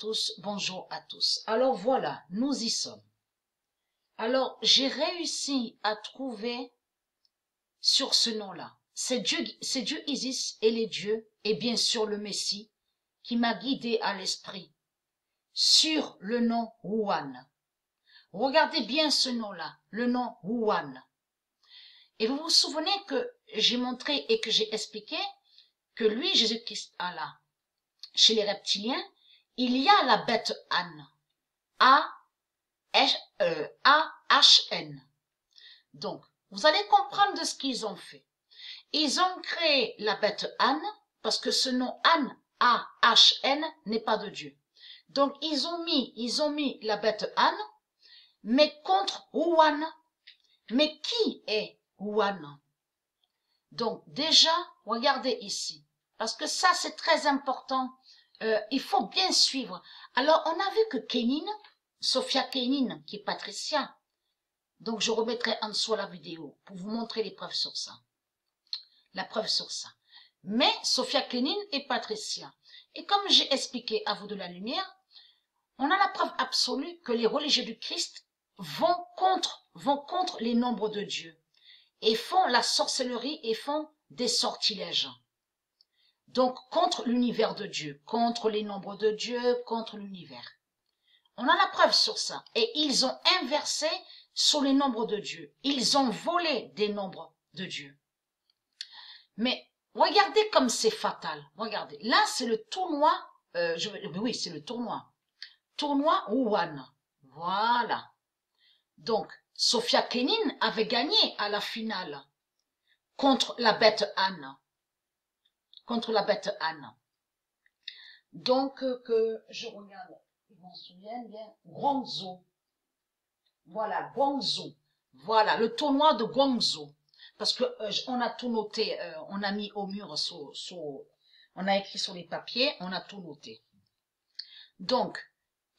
tous, bonjour à tous. Alors voilà, nous y sommes. Alors j'ai réussi à trouver sur ce nom-là. C'est Dieu Isis et les dieux, et bien sûr le Messie, qui m'a guidé à l'esprit sur le nom Wuhan. Regardez bien ce nom-là, le nom Wuhan. Et vous vous souvenez que j'ai montré et que j'ai expliqué que lui, Jésus-Christ, Allah, chez les reptiliens, il y a la bête Âne, A-H-N. Donc, vous allez comprendre de ce qu'ils ont fait. Ils ont créé la bête Âne, parce que ce nom Âne, A-H-N, n'est pas de Dieu. Donc, ils ont mis la bête Âne, mais contre Wuhan. Mais qui est Wuhan? Donc, déjà, regardez ici. Parce que ça, c'est très important. Il faut bien suivre. Alors, on a vu que Kénine, Sophia Kénine, qui est Patricia, donc je remettrai en dessous la vidéo pour vous montrer les preuves sur ça. La preuve sur ça. Mais Sophia Kénine et Patricia. Et comme j'ai expliqué à vous de la lumière, on a la preuve absolue que les religieux du Christ vont contre les nombres de Dieu et font la sorcellerie et font des sortilèges. Donc, contre l'univers de Dieu, contre les nombres de Dieu, contre l'univers. On a la preuve sur ça. Et ils ont inversé sur les nombres de Dieu. Ils ont volé des nombres de Dieu. Mais, regardez comme c'est fatal. Regardez. Là, c'est le tournoi. Oui, c'est le tournoi. Tournoi Wuhan. Voilà. Donc, Sophia Kénine avait gagné à la finale contre la bête Âne. Contre la bête Âne. Donc, que je regarde, je m'en souviens bien, Guangzhou. Voilà, Guangzhou. Voilà, le tournoi de Guangzhou. Parce que on a tout noté, on a mis au mur, on a écrit sur les papiers, on a tout noté. Donc,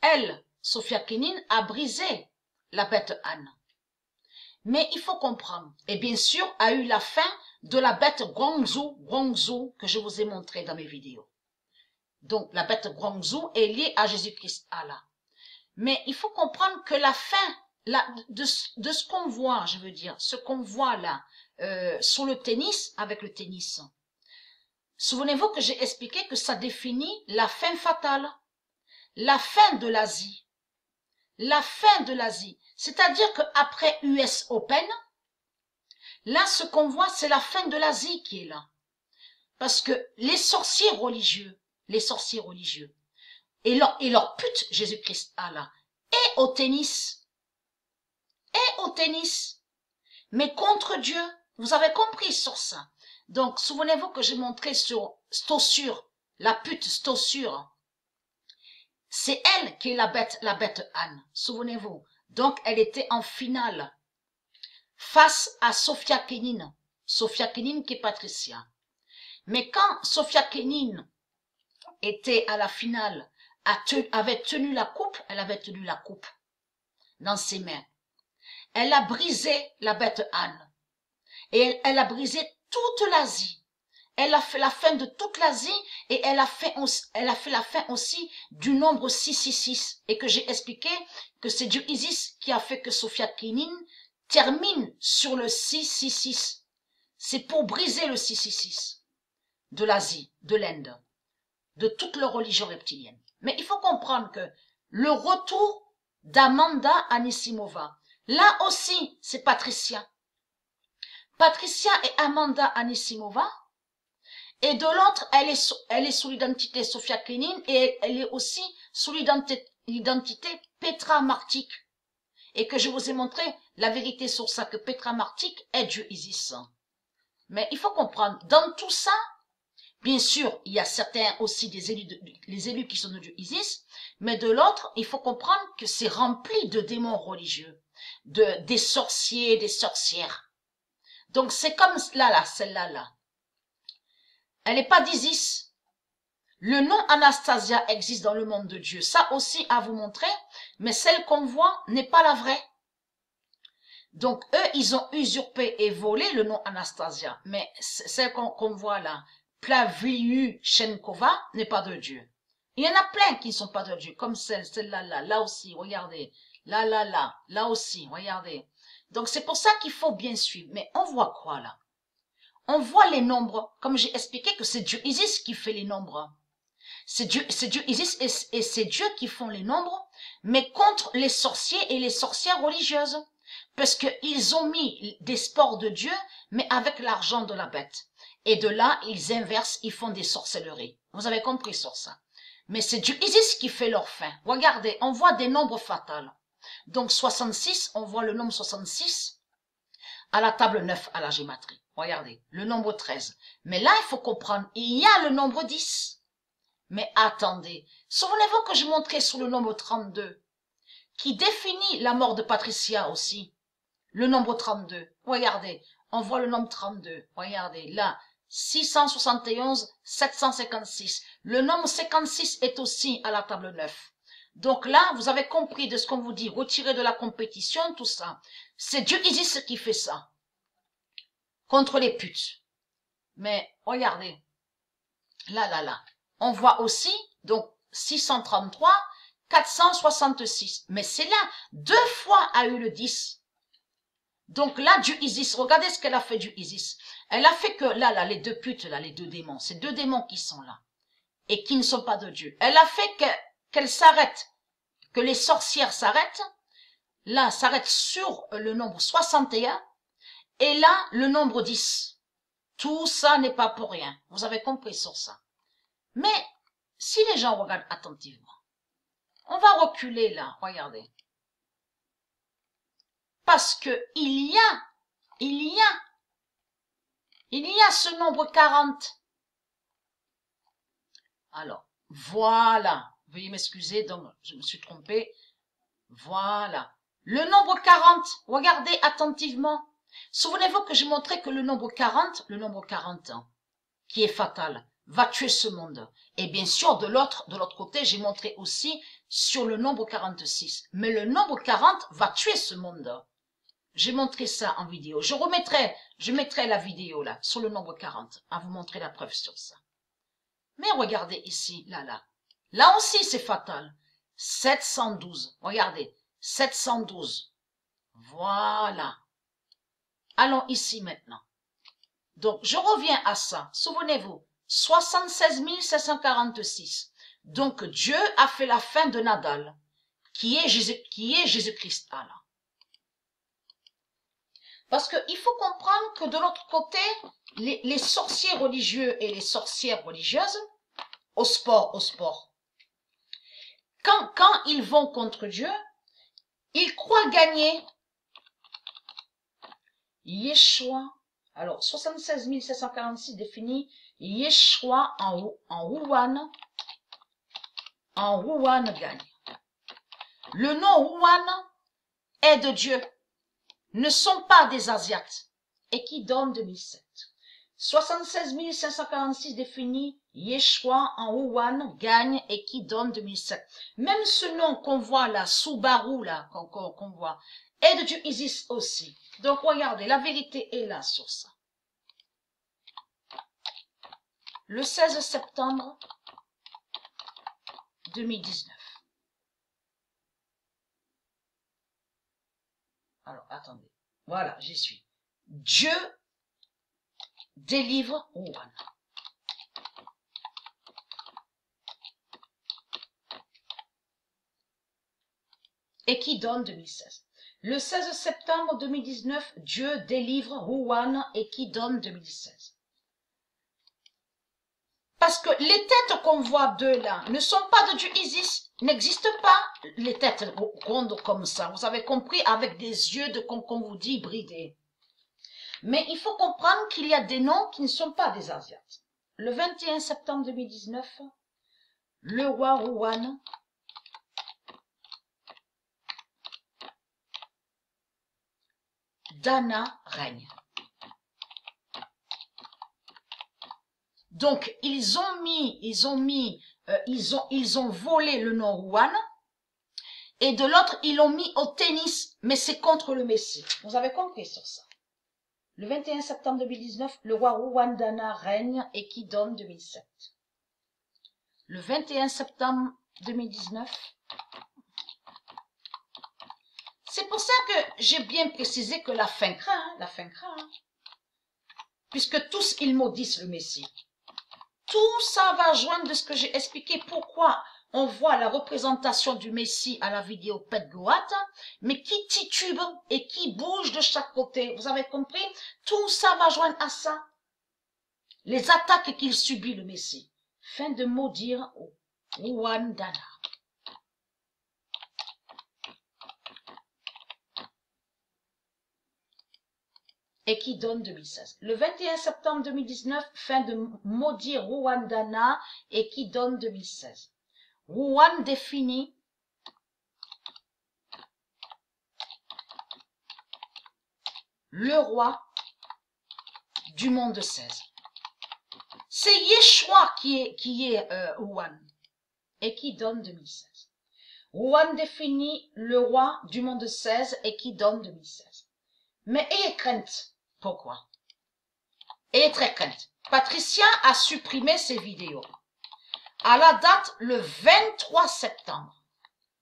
elle, Sophia Kénine, a brisé la bête Âne. Mais il faut comprendre, et bien sûr, a eu la fin de la bête Guangzhou, que je vous ai montré dans mes vidéos. Donc, la bête Guangzhou est liée à Jésus-Christ Allah. Mais il faut comprendre que la fin de ce qu'on voit, je veux dire, ce qu'on voit là, sur le tennis, avec le tennis. Souvenez-vous que j'ai expliqué que ça définit la fin fatale, la fin de l'Asie. La fin de l'Asie. C'est-à-dire qu'après US Open, là, ce qu'on voit, c'est la fin de l'Asie qui est là. Parce que les sorciers religieux, et leur pute, Jésus-Christ Allah, et au tennis, mais contre Dieu, vous avez compris sur ça. Donc, souvenez-vous que j'ai montré sur Stossure, la pute Stossure, c'est elle qui est la bête Âne, souvenez-vous. Donc, elle était en finale face à Sophia Kénine qui est Patricia. Mais quand Sophia Kénine était à la finale, avait tenu la coupe, elle avait tenu la coupe dans ses mains. Elle a brisé la bête Âne. Et elle a brisé toute l'Asie. Elle a fait la fin de toute l'Asie et elle a fait la fin aussi du nombre 666. Et que j'ai expliqué que c'est Dieu Isis qui a fait que Sophia Kénine termine sur le 666. C'est pour briser le 666 de l'Asie, de l'Inde, de toute leur religion reptilienne. Mais il faut comprendre que le retour d'Amanda Anisimova, là aussi, c'est Patricia. Patricia et Amanda Anisimova, et de l'autre, elle est sous l'identité Sophia Kénine et elle est aussi sous l'identité Petra Martik. Et que je vous ai montré la vérité sur ça, que Petra Martik est Dieu Isis. Mais il faut comprendre, dans tout ça, bien sûr, il y a certains aussi les élus qui sont de Dieu Isis, mais de l'autre, il faut comprendre que c'est rempli de démons religieux, des sorciers, des sorcières. Donc c'est comme celle-là, là. Elle n'est pas d'Isis. Le nom Anastasia existe dans le monde de Dieu. Ça aussi à vous montrer, mais celle qu'on voit n'est pas la vraie. Donc eux, ils ont usurpé et volé le nom Anastasia. Mais celle qu'on voit là, Plavlyuchenkova, n'est pas de Dieu. Il y en a plein qui ne sont pas de Dieu, comme celle-là, là aussi, regardez. Là aussi, regardez. Donc c'est pour ça qu'il faut bien suivre. Mais on voit quoi là? On voit les nombres, comme j'ai expliqué que c'est Dieu Isis qui fait les nombres. C'est Dieu Isis et c'est Dieu qui font les nombres, mais contre les sorciers et les sorcières religieuses. Parce qu'ils ont mis des sports de Dieu, mais avec l'argent de la bête. Et de là, ils inversent, ils font des sorcelleries. Vous avez compris sur ça. Mais c'est Dieu Isis qui fait leur fin. Regardez, on voit des nombres fatals. Donc 66, on voit le nombre 66 à la table 9 à la gématrie. Regardez, le nombre 13. Mais là, il faut comprendre, il y a le nombre 10. Mais attendez, souvenez-vous que je montrais sur le nombre 32, qui définit la mort de Patricia aussi. Le nombre 32, regardez, on voit le nombre 32, regardez, là, 671, 756. Le nombre 56 est aussi à la table 9. Donc là, vous avez compris de ce qu'on vous dit, retirer de la compétition, tout ça. C'est Dieu Isis qui fait ça. Contre les putes. Mais, regardez. Là. On voit aussi, donc, 633, 466. Mais c'est là, 2 fois a eu le 10. Donc là, du Isis, regardez ce qu'elle a fait du Isis. Elle a fait que, là, les deux putes, là, les deux démons, c'est deux démons qui sont là. Et qui ne sont pas de Dieu. Elle a fait qu'elle s'arrête, que les sorcières s'arrêtent. Là, s'arrête sur le nombre 61. Et là, le nombre 10. Tout ça n'est pas pour rien. Vous avez compris sur ça. Mais, si les gens regardent attentivement, on va reculer là, regardez. Parce que il y a ce nombre 40. Alors, voilà. Veuillez m'excuser, donc je me suis trompée. Voilà. Le nombre 40, regardez attentivement. Souvenez-vous que j'ai montré que le nombre 40, qui est fatal, va tuer ce monde. Et bien sûr, de l'autre côté, j'ai montré aussi sur le nombre 46. Mais le nombre 40 va tuer ce monde. J'ai montré ça en vidéo. Je mettrai la vidéo là, sur le nombre 40, à vous montrer la preuve sur ça. Mais regardez ici, là. Là aussi, c'est fatal. 712. Regardez. 712. Voilà. Allons ici maintenant. Donc, je reviens à ça. Souvenez-vous. 76 746. Donc, Dieu a fait la fin de Nadal, qui est Jésus-Christ. Allah. Parce qu'il faut comprendre que de l'autre côté, les sorciers religieux et les sorcières religieuses, au sport, quand ils vont contre Dieu, ils croient gagner. Yeshua, alors 76 746 définit Yeshua en Wuhan gagne. Le nom Wuhan est de Dieu, ne sont pas des Asiates, et qui donne 2007. 76 546 définit Yeshua en Wuhan gagne et qui donne 2007. Même ce nom qu'on voit là, Subaru là, qu'on voit, est de Dieu Isis aussi. Donc regardez, la vérité est là sur ça. Le 16 septembre 2019. Alors, attendez. Voilà, j'y suis. Dieu délivre Wuhan. Et qui donne 2016. Le 16 septembre 2019, Dieu délivre Wuhan et qui donne 2016. Parce que les têtes qu'on voit d'eux là ne sont pas de Dieu Isis, n'existent pas les têtes rondes comme ça. Vous avez compris, avec des yeux qu'on vous dit bridés. Mais il faut comprendre qu'il y a des noms qui ne sont pas des Asiates. Le 21 septembre 2019, le roi Wuhan Dana règne. Donc ils ont volé le nom Wuhan et de l'autre ils l'ont mis au tennis, mais c'est contre le Messie. Vous avez compris sur ça. Le 21 septembre 2019, le roi Wuhan Dana règne et qui donne 2007. le 21 septembre 2019. C'est pour ça que j'ai bien précisé que la fin craint, la fin craint. Puisque tous ils maudissent le Messie. Tout ça va joindre de ce que j'ai expliqué pourquoi on voit la représentation du Messie à la vidéo Pet Goat, mais qui titube et qui bouge de chaque côté. Vous avez compris? Tout ça va joindre à ça. Les attaques qu'il subit le Messie. Fin de maudire Rwandana. Et qui donne 2016. Le 21 septembre 2019, fin de maudire Rwandana et qui donne 2016. Rwanda définit le roi du monde 16. C'est Yeshua qui est Rwanda et qui donne 2016. Rwanda définit le roi du monde 16 et qui donne 2016. Mais ayez crainte. Pourquoi? Ayez très crainte. Patricia a supprimé ses vidéos. À la date, le 23 septembre.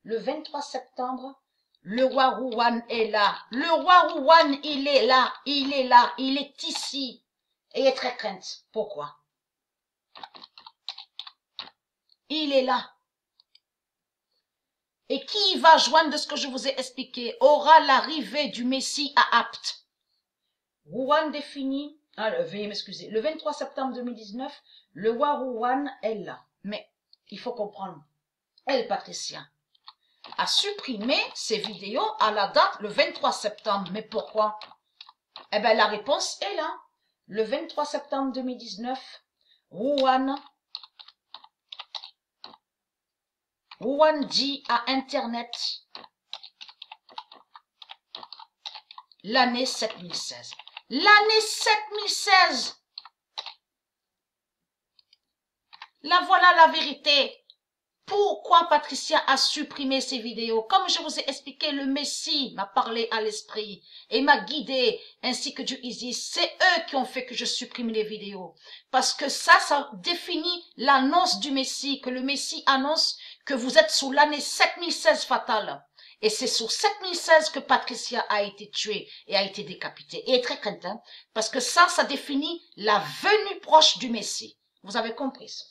Le 23 septembre, le roi Rouan est là. Le roi Rouan, il est là. Il est là. Il est ici. Ayez très crainte. Pourquoi? Il est là. Et qui va joindre de ce que je vous ai expliqué aura l'arrivée du Messie à Apt. Rouan définit, veuillez m'excuser, le 23 septembre 2019, le roi Rouan est là. Mais il faut comprendre, elle, Patricia, a supprimé ses vidéos à la date le 23 septembre. Mais pourquoi? Eh bien, la réponse est là. Le 23 septembre 2019, Rouan dit à Internet l'année 7016. L'année 7016. Là, voilà la vérité. Pourquoi Patricia a supprimé ses vidéos? Comme je vous ai expliqué, le Messie m'a parlé à l'esprit et m'a guidé, ainsi que Dieu Isis. C'est eux qui ont fait que je supprime les vidéos. Parce que ça définit l'annonce du Messie, que le Messie annonce que vous êtes sous l'année 7016 fatale. Et c'est sur 7016 que Patricia a été tuée et a été décapitée. Et très crainte, hein, parce que ça définit la venue proche du Messie. Vous avez compris ça?